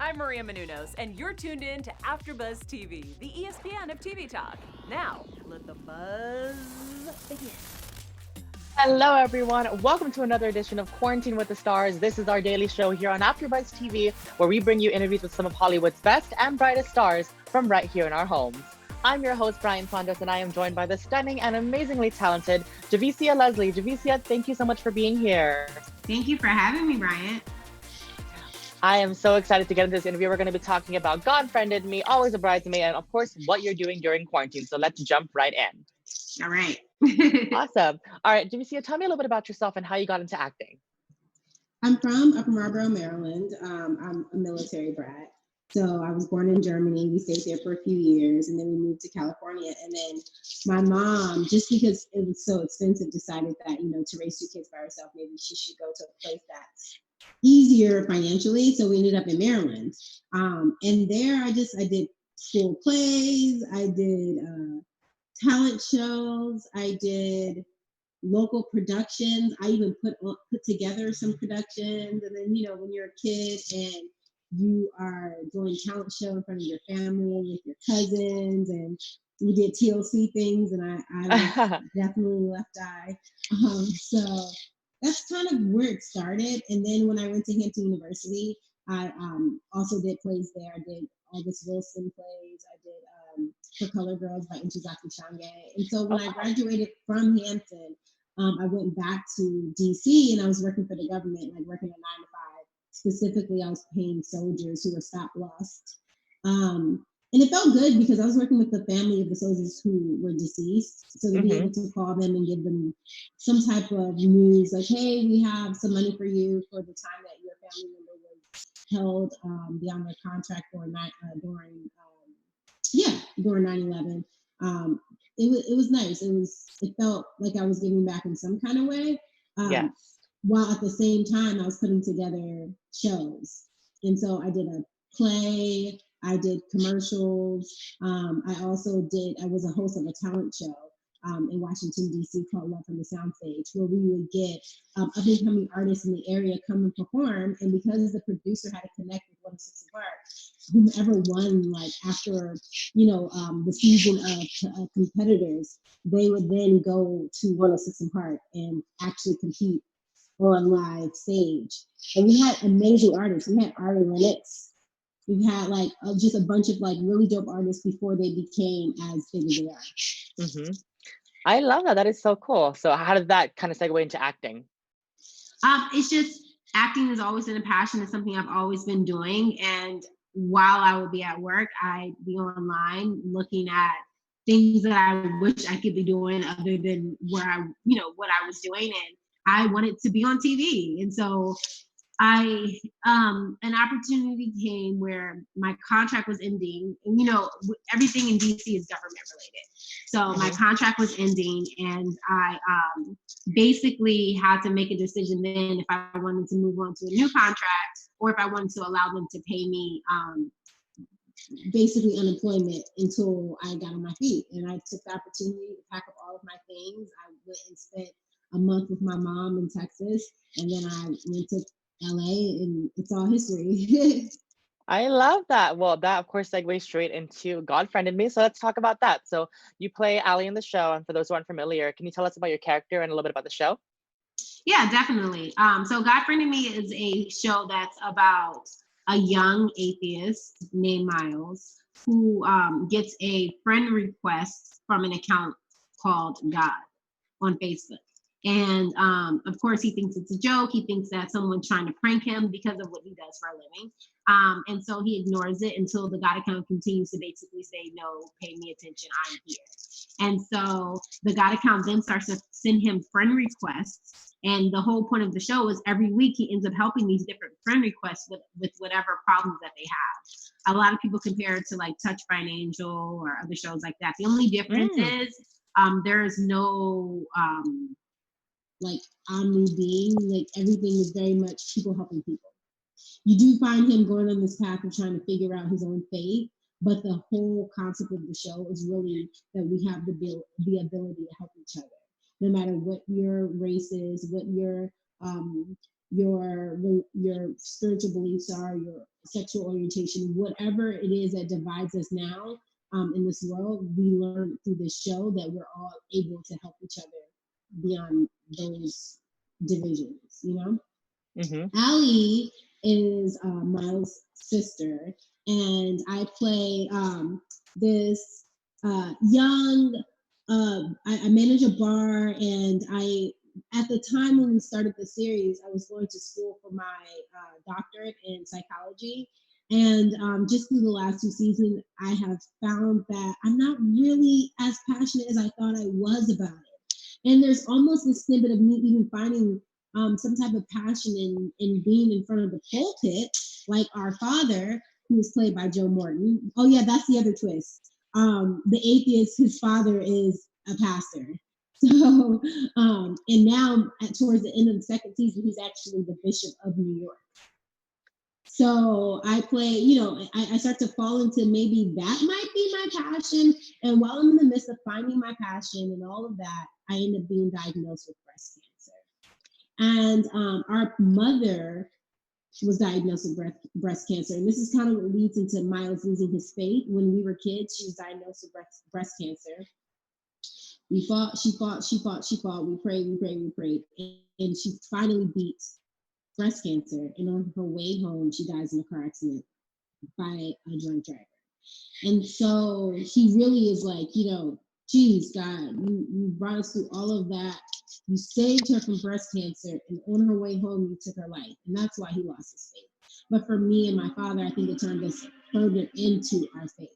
I'm Maria Menounos, and you're tuned in to AfterBuzz TV, the ESPN of TV talk. Now, let the buzz begin. Hello, everyone. Welcome to another edition of Quarantine with the Stars. This is our daily show here on AfterBuzz TV, where we bring you interviews with some of Hollywood's best and brightest stars from right here in our homes. I'm your host, Brian Santos, and I am joined by the stunning and amazingly talented Javicia Leslie. Javicia, thank you so much for being here. Thank you for having me, Brian. I am so excited to get into this interview. We're going to be talking about God Friended Me, Always a Bridesmaid, and of course, what you're doing during quarantine. So let's jump right in. All right. Awesome. All right, Javicia, tell me a little bit about yourself and how you got into acting. I'm from Upper Marlboro, Maryland. I'm a military brat. So I was born in Germany. We stayed there for a few years, and then we moved to California. And then my mom, just because it was so expensive, decided that, to raise two kids by herself, maybe she should go to a place that's easier financially. So we ended up in Maryland. And there I did school plays. I did talent shows. I did local productions. I even put together some productions. And then, when you're a kid and you are doing talent show in front of your family with your cousins, and we did TLC things, and I was definitely left eye. So that's kind of where it started. And then when I went to Hampton University, I also did plays there. I did August Wilson plays. I did For Color Girls by Inchizaki Shange. And so when I graduated from Hampton, I went back to DC, and I was working for the government, like working a 9-to-5. Specifically, I was paying soldiers who were stop lost. And it felt good because I was working with the family of the soldiers who were deceased. So to be able to call them and give them some type of news, like, hey, we have some money for you for the time that your family member was held beyond their contract during 9/11. It was nice. It felt like I was giving back in some kind of way. Yes. While at the same time I was putting together shows. And so I did a play, I did commercials. I was a host of a talent show in Washington, D.C. called Love from the Soundstage, where we would get up-and-coming artists in the area come and perform. And because the producer had to connect with 106 Park, whomever won, like after, the season of competitors, they would then go to 106 Park and actually compete on live stage. And we had amazing artists. We had Ari Lennox. We had just a bunch of really dope artists before they became as big as they are. Mm-hmm. I love that. That is so cool. So how did that kind of segue into acting? It's just acting has always been a passion. It's something I've always been doing. And while I would be at work, I'd be online looking at things that I wish I could be doing other than what I was doing. And I wanted to be on TV. And so an opportunity came where my contract was ending. And, everything in DC is government related. So my contract was ending, and I basically had to make a decision then if I wanted to move on to a new contract or if I wanted to allow them to pay me basically unemployment until I got on my feet. And I took the opportunity to pack up all of my things. I went and spent a month with my mom in Texas, and then I went to LA, and it's all history. I love that. Well, that of course segues straight into God Friended Me. So let's talk about that. So you play Allie in the show, and for those who aren't familiar, can you tell us about your character and a little bit about the show? Yeah, definitely. So God Friended Me is a show that's about a young atheist named Miles who gets a friend request from an account called God on Facebook. And of course, he thinks it's a joke. He thinks that someone's trying to prank him because of what he does for a living. And so he ignores it until the God account continues to basically say, no, pay me attention, I'm here. And so the God account then starts to send him friend requests. And the whole point of the show is every week he ends up helping these different friend requests with whatever problems that they have. A lot of people compare it to like Touched by an Angel or other shows like that. The only difference is there is no omni being. Like everything is very much people helping people. You do find him going on this path of trying to figure out his own faith, but the whole concept of the show is really that we have the ability to help each other, no matter what your race is, what your spiritual beliefs are, sexual orientation, whatever it is that divides us now in this world, we learn through this show that we're all able to help each other beyond those divisions, you know? Allie is Miles' sister, and I play this young. I manage a bar, and at the time when we started the series, I was going to school for my doctorate in psychology. And just through the last 2 seasons, I have found that I'm not really as passionate as I thought I was about it. And there's almost a snippet of me even finding some type of passion in being in front of the pulpit, like our father, who was played by Joe Morton. Oh yeah, that's the other twist. The atheist, his father is a pastor. So, and now towards the end of the second season, he's actually the Bishop of New York. So I play, you know, I start to fall into maybe that might be my passion. And while I'm in the midst of finding my passion and all of that, I end up being diagnosed with breast cancer. And our mother was diagnosed with breast cancer. And this is kind of what leads into Miles losing his faith. When we were kids, she was diagnosed with breast cancer. We fought, she fought. We prayed. And she finally beat breast cancer. And on her way home, she dies in a car accident by a drunk driver. And so he really is like, you know, geez, God, you brought us through all of that. You saved her from breast cancer, and on her way home, you took her life. And that's why he lost his faith. But for me and my father, I think it turned us further into our faith.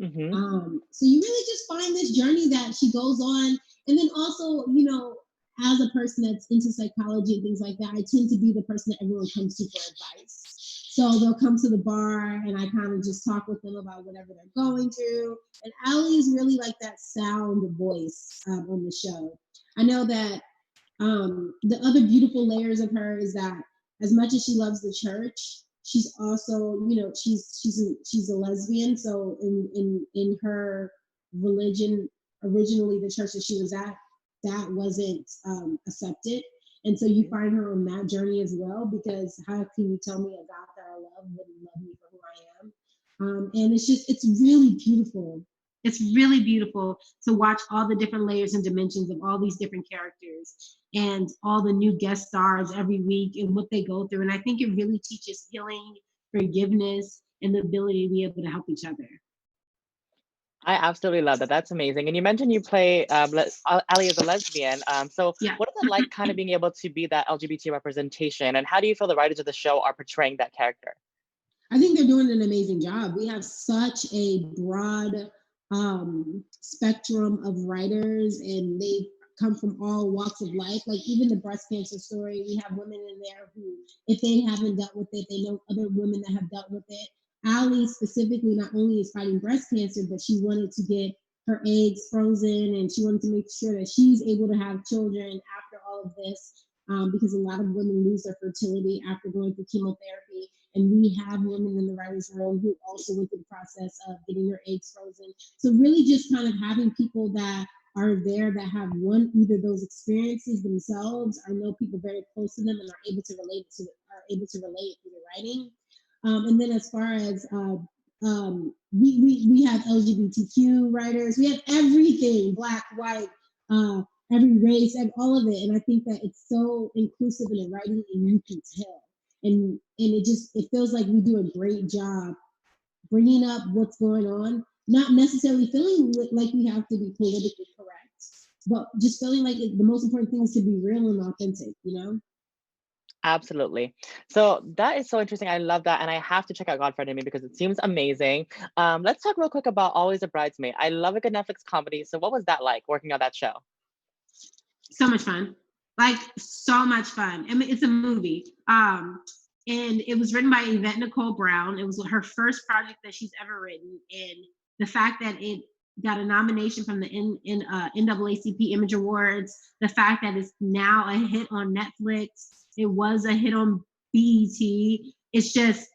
So you really just find this journey that she goes on. And then also, you know, as a person that's into psychology and things like that, I tend to be the person that everyone comes to for advice. So they'll come to the bar and I kind of just talk with them about whatever they're going through. And Allie is really like that sound voice on the show. I know that the other beautiful layers of her is that as much as she loves the church, she's also, you know, she's a lesbian. So in her religion, originally the church that she was at, that wasn't accepted. And so you find her on that journey as well, because how can you tell me a God that I love wouldn't love me for who I am? And it's really beautiful. It's really beautiful to watch all the different layers and dimensions of all these different characters and all the new guest stars every week and what they go through. And I think it really teaches healing, forgiveness, and the ability to be able to help each other. I absolutely love that. That's amazing. And you mentioned you play Allie as a lesbian. So Yeah. what is it like kind of being able to be that LGBT representation? And how do you feel the writers of the show are portraying that character? I think they're doing an amazing job. We have such a broad spectrum of writers, and they come from all walks of life. Like even the breast cancer story, we have women in there who, if they haven't dealt with it, they know other women that have dealt with it. Allie specifically not only is fighting breast cancer, but she wanted to get her eggs frozen, and she wanted to make sure that she's able to have children after all of this, because a lot of women lose their fertility after going through chemotherapy. And we have women in the writers' room who also went through the process of getting their eggs frozen. So really just kind of having people that are there that have either those experiences themselves or know people very close to them and are able to relate through the writing. And then as far as we have LGBTQ writers, we have everything, Black, white, every race, and all of it. And I think that it's so inclusive in the writing, and you can tell. And it feels like we do a great job bringing up what's going on, not necessarily feeling like we have to be politically correct, but just feeling like the most important thing is to be real and authentic, you know? Absolutely. So that is so interesting. I love that. And I have to check out God Friended Me because it seems amazing. Let's talk real quick about Always a Bridesmaid. I love a good Netflix comedy. So what was that like working on that show? So much fun. Like so much fun. I mean, it's a movie. And it was written by Yvette Nicole Brown. It was her first project that she's ever written. And the fact that it got a nomination from the NAACP Image Awards, the fact that it's now a hit on Netflix, it was a hit on BET. It's this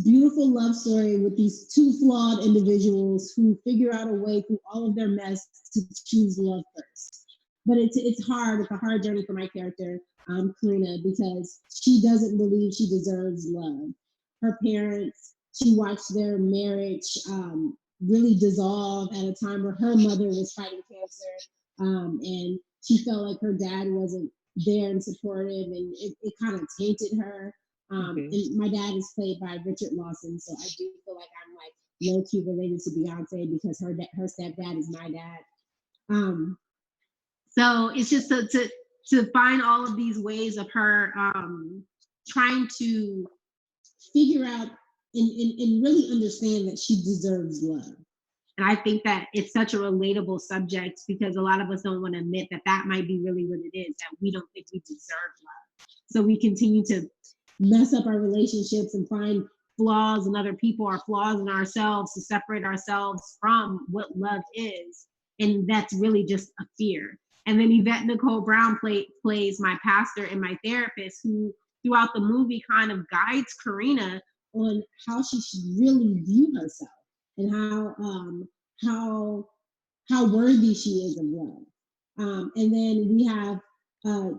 beautiful love story with these two flawed individuals who figure out a way through all of their mess to choose love first. But it's hard. It's a hard journey for my character, Corina, because she doesn't believe she deserves love. her parents. She watched their marriage really dissolve at a time where her mother was fighting cancer, and she felt like her dad wasn't there and supportive, and it kind of tainted her. And my dad is played by Richard Lawson, so I do feel like I'm like low-key related to Beyonce because her stepdad is my dad. So it's just to find all of these ways of her trying to figure out and really understand that she deserves love. And I think that it's such a relatable subject because a lot of us don't want to admit that that might be really what it is, that we don't think we deserve love. So we continue to mess up our relationships and find flaws in other people or flaws in ourselves to separate ourselves from what love is. And that's really just a fear. And then Yvette Nicole Brown plays my pastor and my therapist, who throughout the movie kind of guides Corina on how she should really view herself and how worthy she is of love. And then we have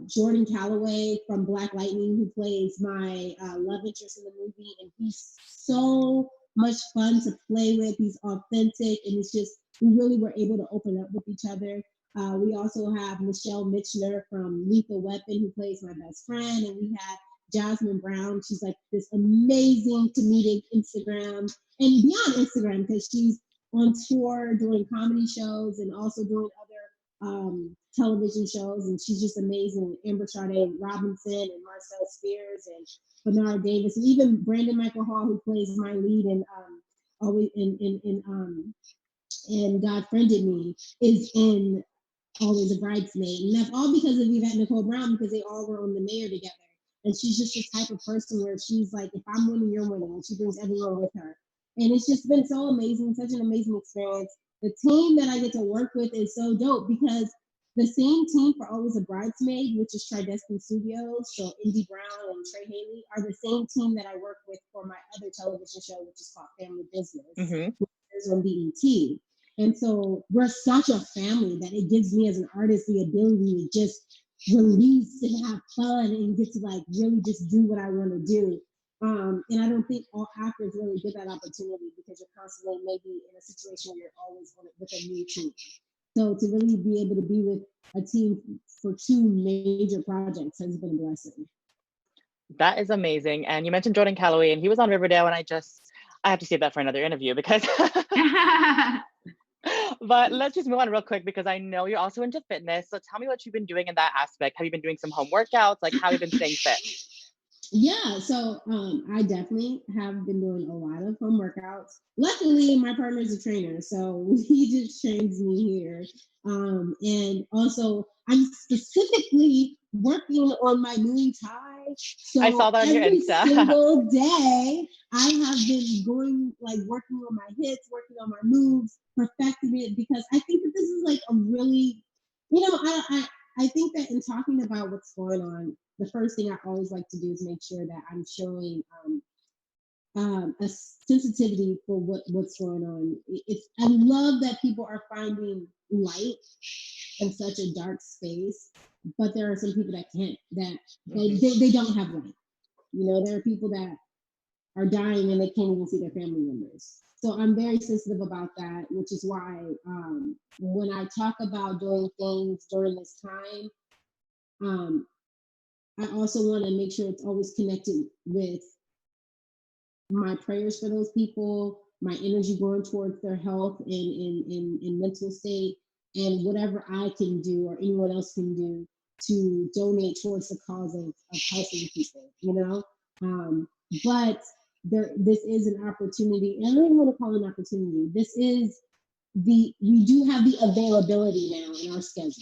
Jordan Calloway from Black Lightning, who plays my love interest in the movie, and he's so much fun to play with. He's authentic, and it's just we really were able to open up with each other. We also have Michelle Mitchenor from Lethal Weapon, who plays my best friend, and we have Jasmine Brown. She's like this amazing comedic Instagram and beyond Instagram, because she's on tour doing comedy shows and also doing other television shows, and she's just amazing. Amber Sade Robinson and Marcel Spears and Bernard Davis, and even Brandon Michael Hall, who plays my lead in always in God Friended Me, is in Always a Bridesmaid. And that's all because of Yvette Nicole Brown, because they all were on the mayor together. And she's just the type of person where she's like, if I'm winning, you're winning. And she brings everyone with her. And it's just been so amazing, such an amazing experience. The team that I get to work with is so dope because the same team for Always a Bridesmaid, which is Tridescan Studios, so Indy Brown and Trey Haley, are the same team that I work with for my other television show, which is called Family Business, which is on BET. And so we're such a family that it gives me as an artist the ability to just release and have fun and get to like really just do what I want to do. And I don't think all actors really get that opportunity because you're constantly maybe in a situation where you're always with a new team. So to really be able to be with a team for 2 major projects has been a blessing. That is amazing. And you mentioned Jordan Calloway, and he was on Riverdale, and I have to save that for another interview because but let's just move on real quick because I know you're also into fitness. So tell me what you've been doing in that aspect. Have you been doing some home workouts? Like, how have you been staying fit? Yeah, so I definitely have been doing a lot of home workouts. Luckily, my partner's a trainer, so he just trains me here. And also, I'm specifically working on my Muay Thai. So I saw that on your Insta. Every single day, I have been working on my hits, working on my moves, perfecting it, because I think that this is like a really, I think that in talking about what's going on, the first thing I always like to do is make sure that I'm showing a sensitivity for what's going on. I love that people are finding light in such a dark space, but there are some people that can't, they don't have light. There are people that are dying and they can't even see their family members. So I'm very sensitive about that, which is why when I talk about doing things during this time, I also want to make sure it's always connected with my prayers for those people, my energy going towards their health and mental state, and whatever I can do or anyone else can do to donate towards the cause of helping people, But this is an opportunity, and I don't even want to call it an opportunity. We do have the availability now in our schedules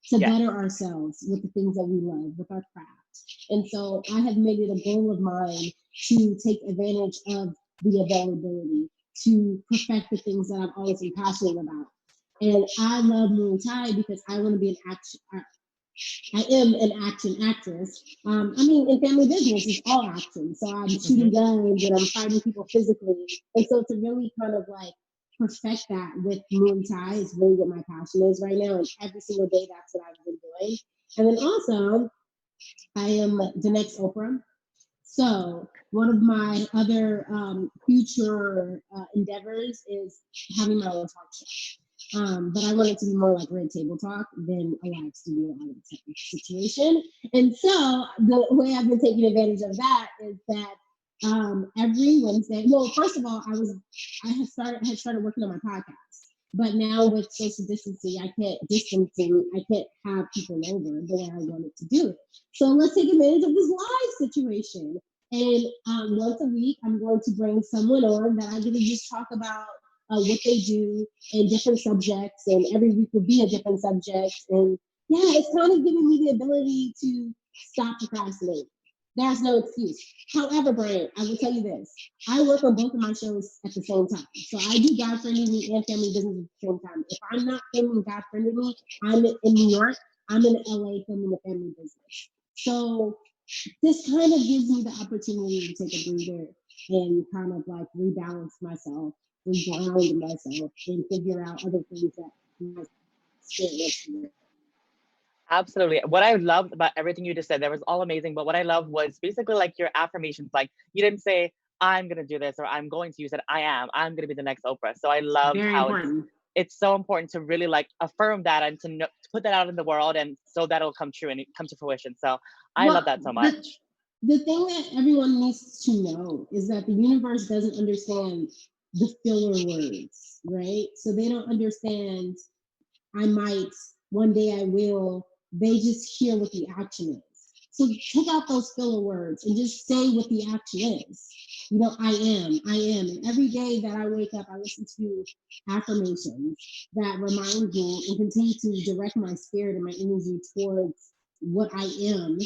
to better ourselves with the things that we love, with our craft. And so I have made it a goal of mine to take advantage of the availability to perfect the things that I've always been passionate about. And I love Muay Thai because I want to be an action. I am an action actress. In Family Business, it's all action. So I'm shooting guns and I'm fighting people physically. And so to really kind of like perfect that with Muay Thai is really what my passion is right now. And every single day, that's what I've been doing. And then also, I am the next Oprah. So one of my other future endeavors is having my own talk show. But I want it to be more like Red Table Talk than a live studio audience situation. And so the way I've been taking advantage of that is that every Wednesday, well, first of all, I had started working on my podcast. But now with social distancing, I can't have people over the way I wanted to do it. So let's take advantage of this live situation. And once a week, I'm going to bring someone on that I get to just talk about what they do and different subjects. And every week will be a different subject. And yeah, it's kind of giving me the ability to stop procrastinating. There's no excuse. However, Brian, I will tell you this. I work on both of my shows at the same time. So I do God Friendly Me and Family Business at the same time. If I'm not filming God Friendly Me, I'm in New York, I'm in LA filming the Family Business. So this kind of gives me the opportunity to take a breather and kind of like rebalance myself, reground myself, and figure out other things that my spirit wants to do. Absolutely. What I loved about everything you just said, that was all amazing. But what I loved was basically like your affirmations. Like you didn't say, I'm going to do this or I'm going to. You said, I'm going to be the next Oprah. So I love how it's so important to really like affirm that and to put that out in the world. And so that'll come true and come to fruition. So I love that so much. The thing that everyone needs to know is that the universe doesn't understand the filler words, right? So they don't understand, I might, one day I will. They just hear what the action is. So take out those filler words and just say what the action is. You know, I am. And every day that I wake up, I listen to affirmations that remind me and continue to direct my spirit and my energy towards what I am.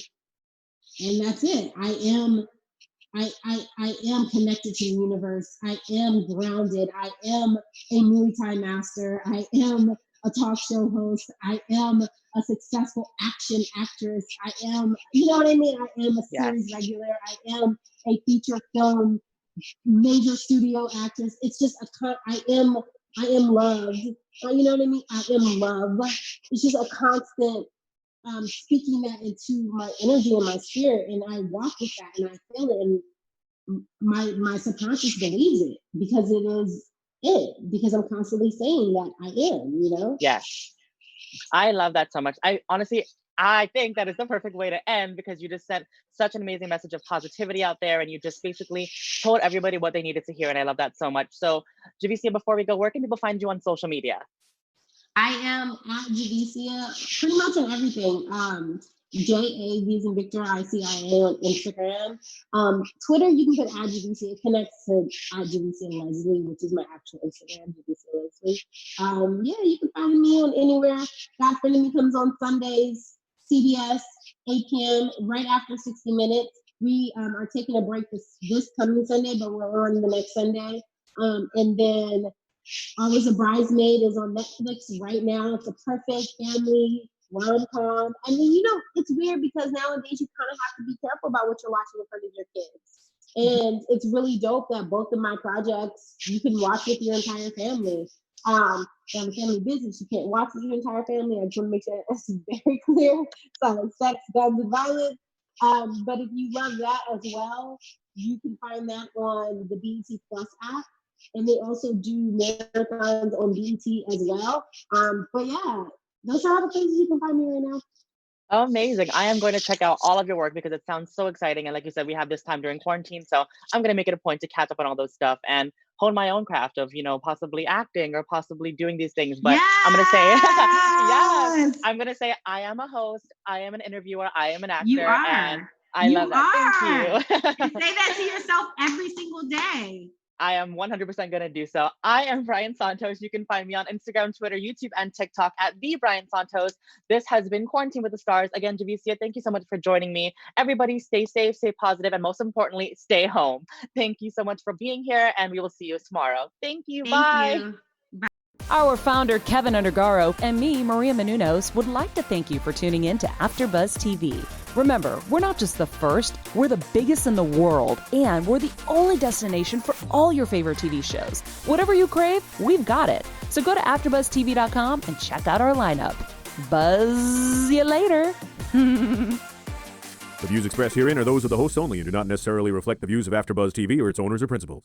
And that's it. I am connected to the universe. I am grounded. I am a multi-master. I am a talk show host. I am a successful action actress. I am, you know what I mean? I am a series regular. I am a feature film major studio actress. It's just I am loved. You know what I mean? I am love. It's just a constant speaking that into my energy and my spirit, and I walk with that and I feel it, and my subconscious believes it because it is because I'm constantly saying that I am, you know? Yes. I love that so much. I think that is the perfect way to end because you just sent such an amazing message of positivity out there and you just basically told everybody what they needed to hear. And I love that so much. So Javicia, before we go, where can people find you on social media? I am at Javicia pretty much on everything. JA V's and Victor ICIA on Instagram. Twitter, you can put at Javicia. It connects to at Javicia Leslie, which is my actual Instagram, Javicia Leslie. Yeah, you can find me on anywhere. God Friendly Me comes on Sundays, CBS, 8 p.m., right after 60 Minutes. We are taking a break this coming Sunday, but we're on the next Sunday. And then Always a Bridesmaid is on Netflix right now. It's a perfect family rom-com. I mean, you know, it's weird because nowadays you kind of have to be careful about what you're watching in front of your kids. And it's really dope that both of my projects you can watch with your entire family. Family Business, you can't watch with your entire family. I just want to make sure that's very clear. So sex, guns, and violence. But if you love that as well, you can find that on the BET Plus app. And they also do marathons on BET as well. But yeah, those are all the places you can find me right now. Amazing. I am going to check out all of your work because it sounds so exciting. And like you said, we have this time during quarantine. So I'm going to make it a point to catch up on all those stuff and hone my own craft of, you know, possibly acting or possibly doing these things. But I'm going to say, yes, I'm going to say I am a host. I am an interviewer. I am an actor. You are. And I love that. Thank you. And say that to yourself every single day. I am 100% going to do so. I am Brian Santos. You can find me on Instagram, Twitter, YouTube, and TikTok at the Brian Santos. This has been Quarantine with the Stars. Again, Javicia, thank you so much for joining me. Everybody stay safe, stay positive, and most importantly, stay home. Thank you so much for being here, and we will see you tomorrow. Thank you. Bye. Our founder, Kevin Undergaro, and me, Maria Menounos, would like to thank you for tuning in to AfterBuzz TV. Remember, we're not just the first, we're the biggest in the world, and we're the only destination for all your favorite TV shows. Whatever you crave, we've got it. So go to AfterBuzzTV.com and check out our lineup. Buzz you later. The views expressed herein are those of the hosts only and do not necessarily reflect the views of AfterBuzz TV or its owners or principals.